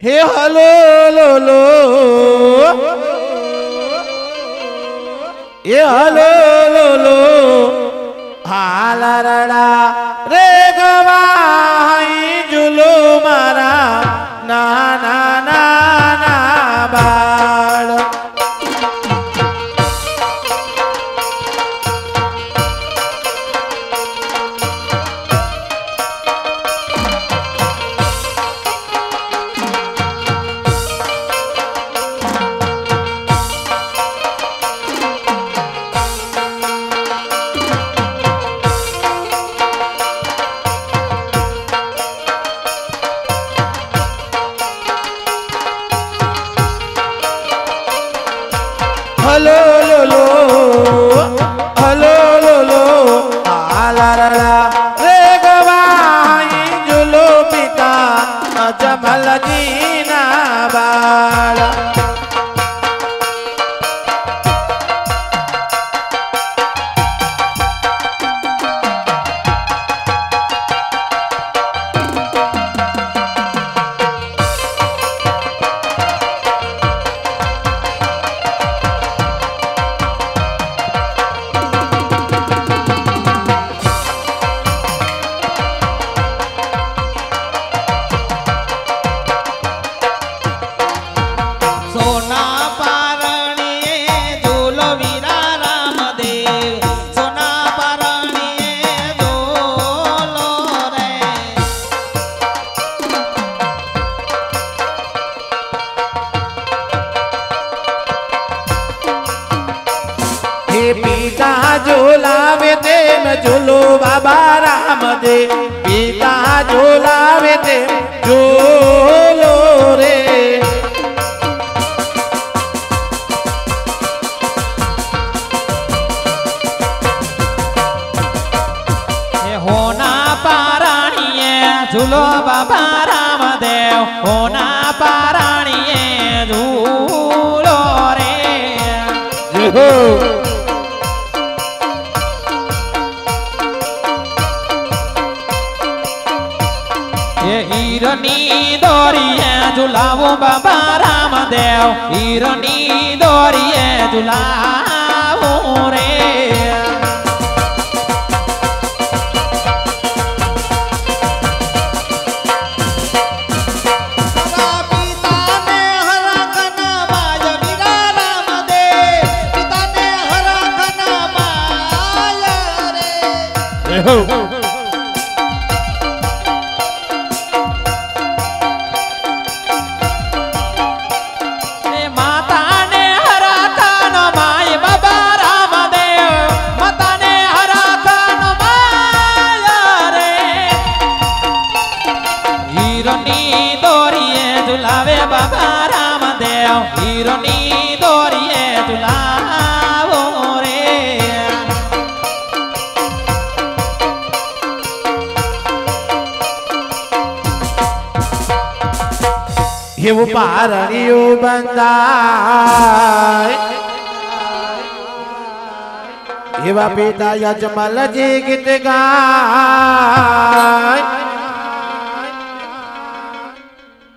हे hello लो लो ये hello लो लो हालरड़ा रे गवाही जुलो मारा ना ना ना ना बाड़ हलो लो लो हलो लो लो आलारा रे गवाही जुलो पिता अजमल दीना बाला पिता झोलावे ते न झूलो बाबा राम दे पिता झोलावे ते झूलो रे होना पाराणीए झूलो बाबा राम देव होना पाराणीए झूलो रे हो हीरनी दोरिए झुलावो बाबा राम देव हीरनी दोरिए झुलावो रे हीरनी दोरिए झुलावो रे ये वो पारणियो बंदाय ये वा पिता यजमल जी गीत गाय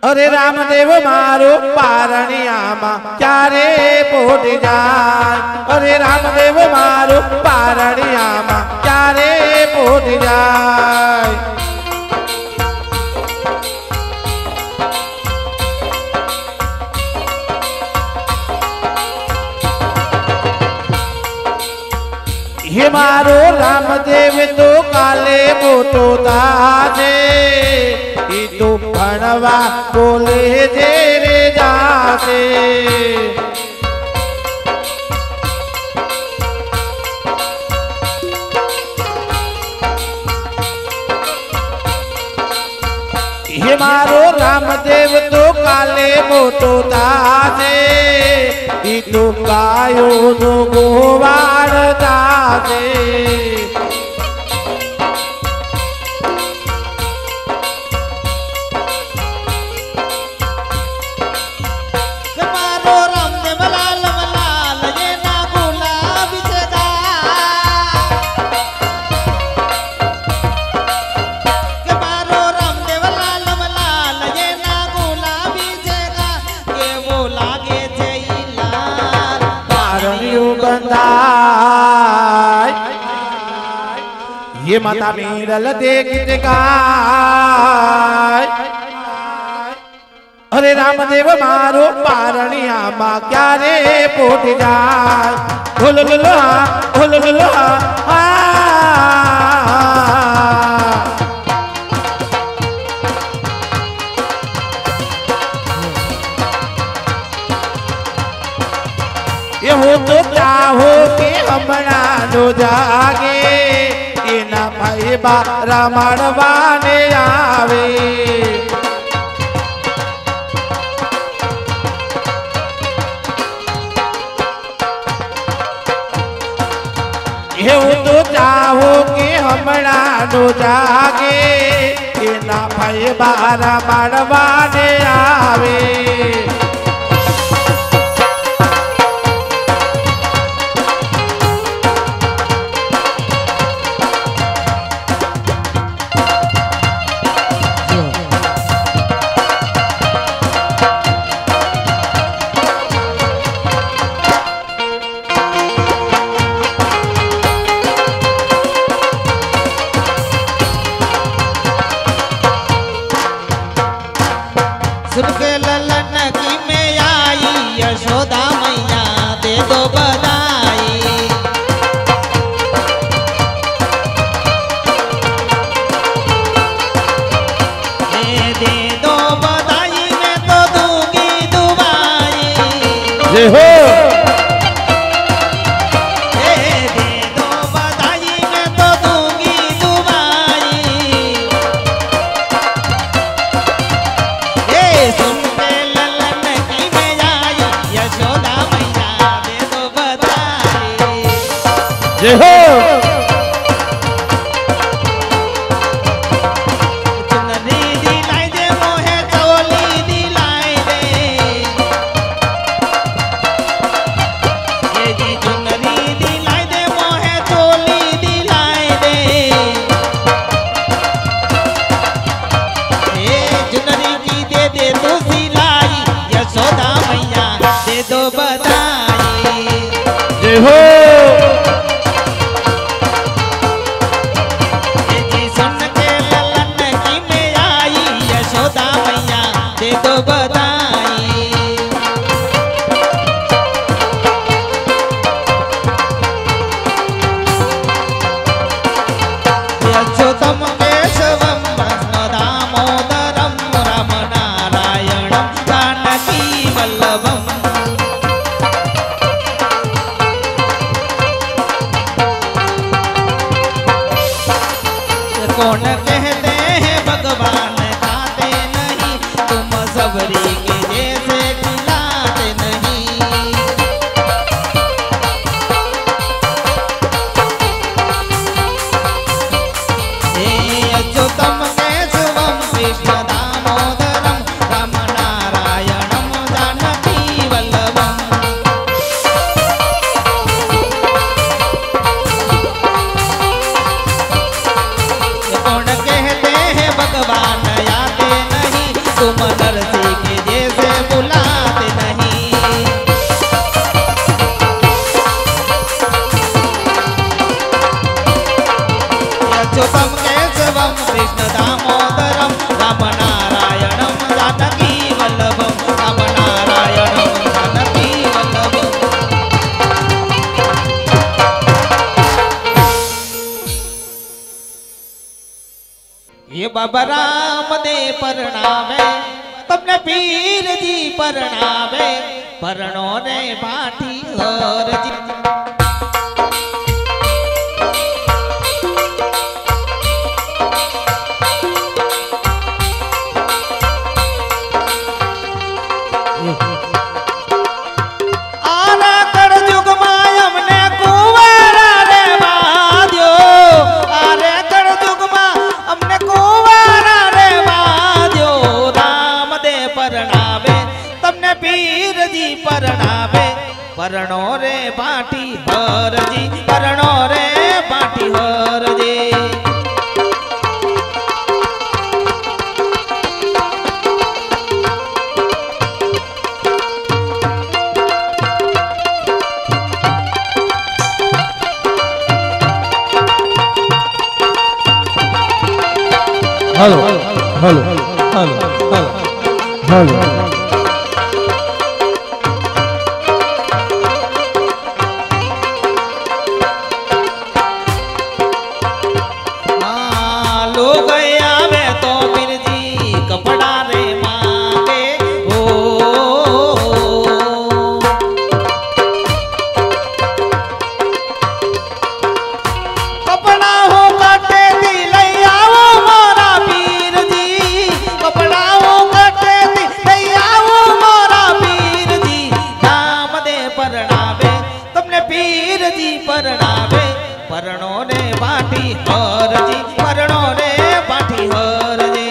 अरे रामदेव मारो पारणियामा क्यारे पोट जाय अरे रामदेव मारो पारणियामा क्यारे पोट जाय ये मारो रामदेव तो काले मोटो दाजे तो भणवा बोले जे रे जासे ये मारो रामदेव तो काले मोटो दासे तो गायो नो गोवार दासे ये माता मीरल देखित गाय अरे रामदेव मारो पारणिया माँ क्या रे पोट जाय ये हो तो चाहो कि हमरा नो जागे ये ना भाई बा रामायण बाने आवे ये हो तो चाहो कि हमरा नो जागे ये ना भाई बा रामायण बाने आवे सुन के ललन की में आई यशोदा मैया दे दो बधाई दे दो बधाई मैं तो दूंगी दुआई जय हो जय हो चुनरी दिलाई दे मोहे चोली दिलाई दे ये जी चुनरी दिलाई दे मोहे चोली दिलाई दे ये चुनरी की दे दे तू सिलाई यशोदा मैया दे दो बधाई जय हो दो बधाई यशोदम केशवम कृष्ण दामोदरम राम नारायणम जानकी वल्लभम कौन कहते हैं भगवान खाते नहीं तुम सबरी के जैसे खिलाते नहीं अच्युतम केशवम कृष्ण दामोदरम राम नारायणम जानकी वल्लभम कौन कहते हैं भगवान आते नहीं तुम नरसी के जैसे बुलाते नहीं अच्युतम केशवम कृष्ण दामोदरम राम नारायणम जानकी वल्लभम राम नारायणम जानकी वल्लभम ये बाबा राम दे परणावे तमने पीर जी परणावे परણો ने पाठी हर जी आना कर जुग माय हमने कुंवारा रे बाध्यो आरे कर जुग मा हमने कुंवारा रे बाध्यो राम दे परणावे तमने पीर जी परणावे परણો रे पाठी हर जी परણો रे पाठी हर जी હલો હલો હલો लोग आवे तो बिरजी कपड़ा रे मांगे हो कपड़ा हो कटे दी लई आओ मोरा पीर जी कपड़ा हो कटे दी लई आओ मोरा पीर जी नाम दे परणावे तुमने पीर जी परणावे परણો રે બાટી હરજી પરણો રે બાટી હરજી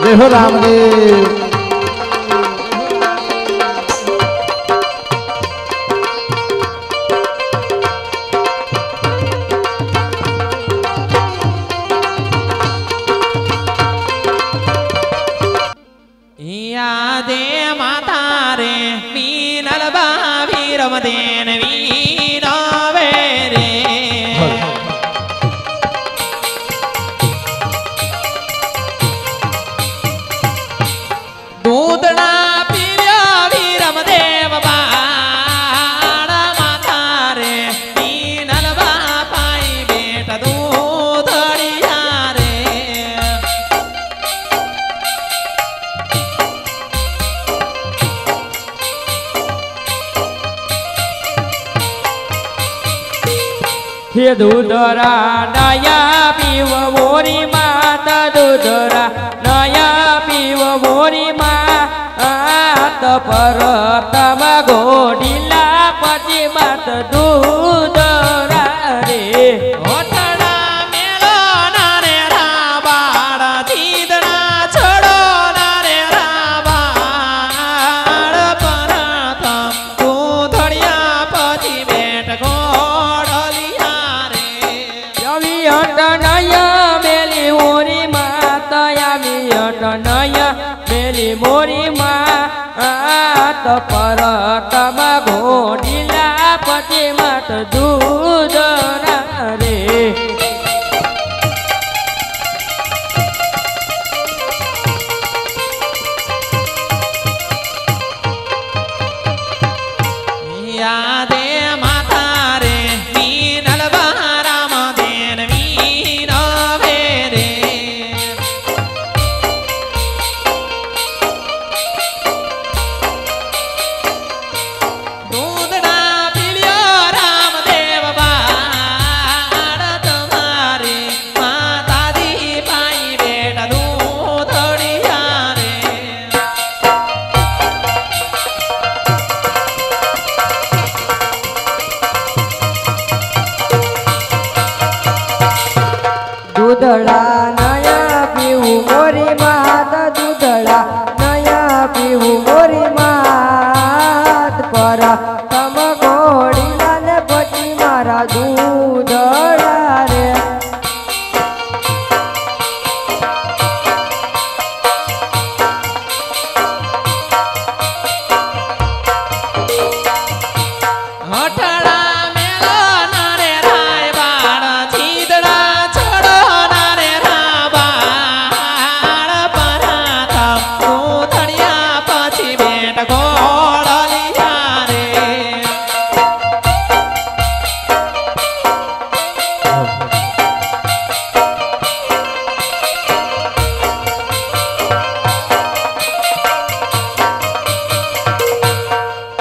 જય હો રામદેવ યાદે માતા રે મીનલ બાવી રમદેન વીરાવે રે दूधना पीरिया वीरम देव बाण माता रे मीनल बापाई बेटा दूधड़िया रे हे दूधरा नया पीव मोरी माता दूधरा नया पीव मोरी मात पर तम गोडीला पति मात दूधरा रे ओठड़ा मेलो नारे राबाड़ धीदड़ा छोड़ो नारे राबाड़ पर तम दूधड़िया पति बेट गोड़लिया रे यवी नया मेली मोरी माता यामी नया मेली मोरी मात पर तम घोड़ीला पति मात दूधरा रे यादे माता रे मीनल बाराम देन वीरावे रे दूधना पीलियो रामदेव बाड़ तुम्हारी माता दी पाई बेटा दूधड़िया रे दूधड़ा नया पीऊ मोरी मात दूधड़ा नया पीऊ मोरी मात पर तम घोड़ीला ने पति मारा दूधड़ा रे हठड़ा मेलो नारे राय बाड़ धीदड़ा छोड़ो नारे राबाड़ पराता दूधड़िया पछी बेट गोड़लिया रे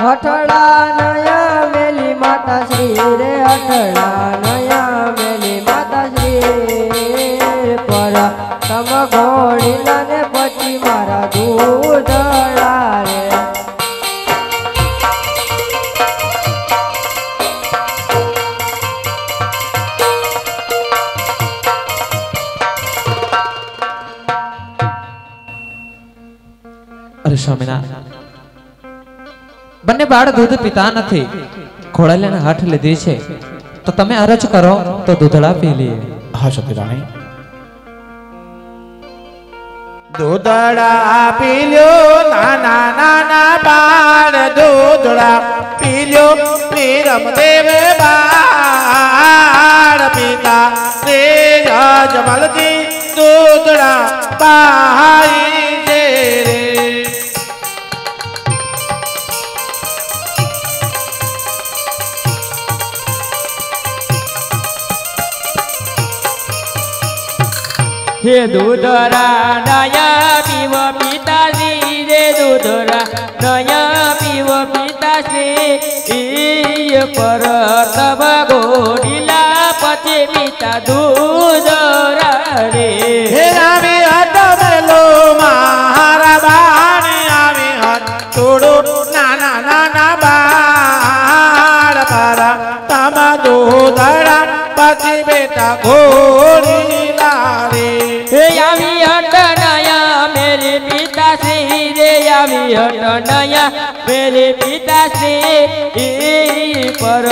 हठड़ा नया मेली माता श्री रे हठड़ा नया मेली माता श्री पर तम घोड़ीला ने पति मारा दूधड़ा रे અરે સ્વામિનારાયણ બંને બાળ દૂધ પીતા નથી ખોળાલીને હાથ લીધી છે તો તમે અરજ કરો તો દૂધડા પી લઈએ હા સતીરાણી દૂધડા પી લ્યો નાના નાના બાળ દૂધડા પી લ્યો શ્રી રમદેવ બાળ પિતા રે જમલજી દૂધડા પાઈ જે રે હે દૂધરા નયા પીવ પિતાશ્રી રે દૂધરા નયા પીવ પિતાશ્રી પર તબ ગોડીલા પછી પિતા દૂધરા રે હે આવી હટ મેલો મારા બાણી આવી હટ છોડો નાના નાના બાળ પારા તમા દૂધડા પછી બેટા ઘોડી લારે હે આવી હટ નયા મેરે પિતાશ્રી રે આવી હટ નયા મેરે પિતાશ્રી પર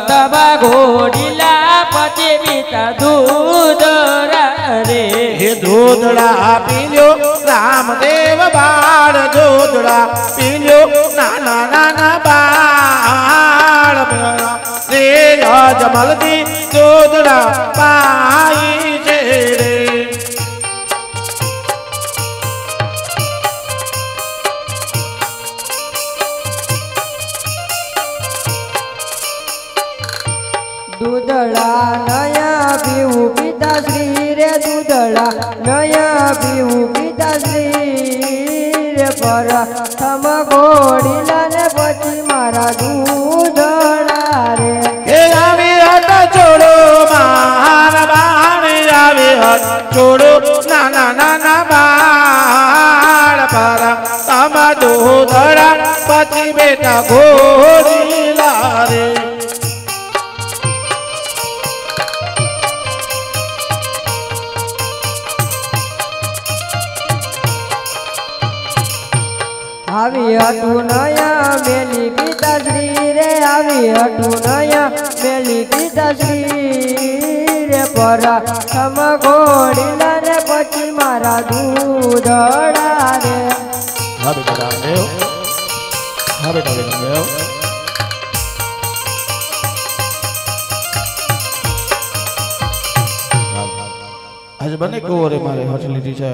તબ ઘોડીલા પછી પિતા દૂધરા રે હે દૂધડા પીલ્યો રામદેવ બાળ દૂધડા પીલ્યો નાના નાના બાળ રે જમલદી દૂધડા પાઈ છે રે દૂધડા નયા પીવું પિતાશ્રી રે દૂધડા નયા પીવું પિતાશ્રી રે પર થમ ઘોડીલા ને પછી મારા દૂધડા રે હે આવી હટ છોડો મારા બાણી આવી હટ છોડો નાના નાના બાળ પારા તમા દૂધડા પછી બેટા ઘોડી લારે આવી હતું નયા મેલી પિતાશ્રી રે આવી હતું નયા મેલી પિતાશ્રી રે પર થમ ઘોડીલા ને પછી મારા દૂધડા રે હા બેટા રામદેવ હા બેટા રામદેવ આજે બંને કુંવરે મારે હઠ લીધી છે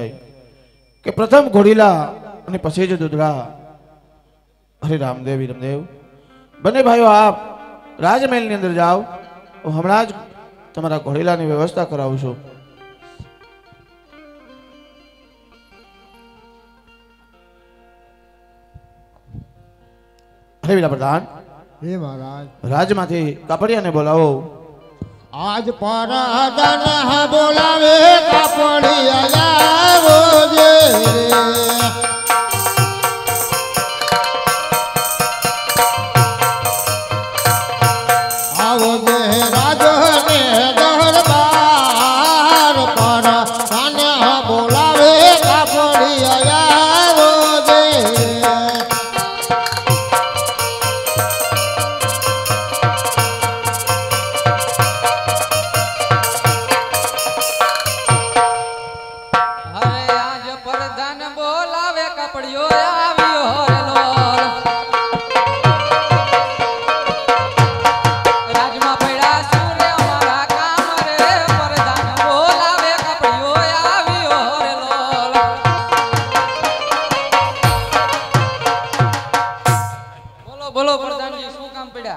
કે પ્રથમ ઘોડીલા અને પછી જ દૂધડા અરે રામદેવ વિરમદેવ બંને ભાઈઓ આપ રાજમહેલની અંદર જાઓ હું હમણાં જ તમારા ઘોડીલાની વ્યવસ્થા કરાવું છું અરે વીરા પ્રધાન હે મહારાજ રાજમાંથી કાપડિયાને બોલાવો આજ પરાધન બોલાવે કાપડિયા આવો જે આવો જે રાજને દરબાર પર આને બોલાવે કાપડિયા આવો જે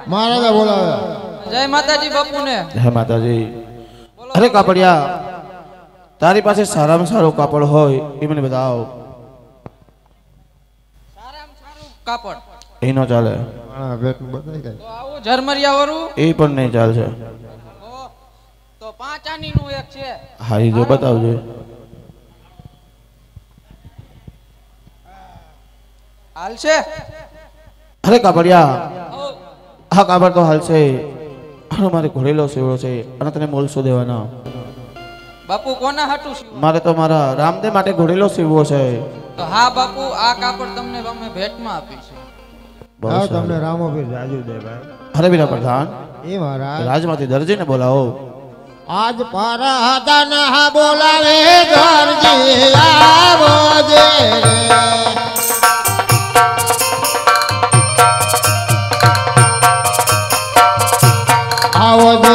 મહારાજા બોલાવે જય માતાજી બાપુ ને હે માતાજી અરે કાપડિયા તારી પાસે સારામાં સારું કાપડ હોય એ મને બતાવો કાપડ એ નો ચાલે હા બેટું બતાઈ ગઈ તો આવું ઝરમરિયા વાળું એ પણ નહીં ચાલશે તો 5 આની નું એક છે હા એ જો બતાવજો હાલશે અરે કાપડિયા હા કાપડ તો હાલશે આનો મારે ઘોડેલો સેવડો છે અને તને મોલસો દેવાના બાપુ કોના હાટું સીવું? મારે તો મારા રામદેવ માટે ઘોડેલો સીવવો છે તો હા બાપુ આ કાપડ તમને અમે ભેટમાં આપીશું બહુ હા સારું. તમને રામોપીર રાજુ દે ભાઈ અરે વીરા પ્રધાન એ મહારાજ રાજમાંથી દરજીને બોલાવો આજ પરાધન બોલાવે દરજી આવો જે આવો જે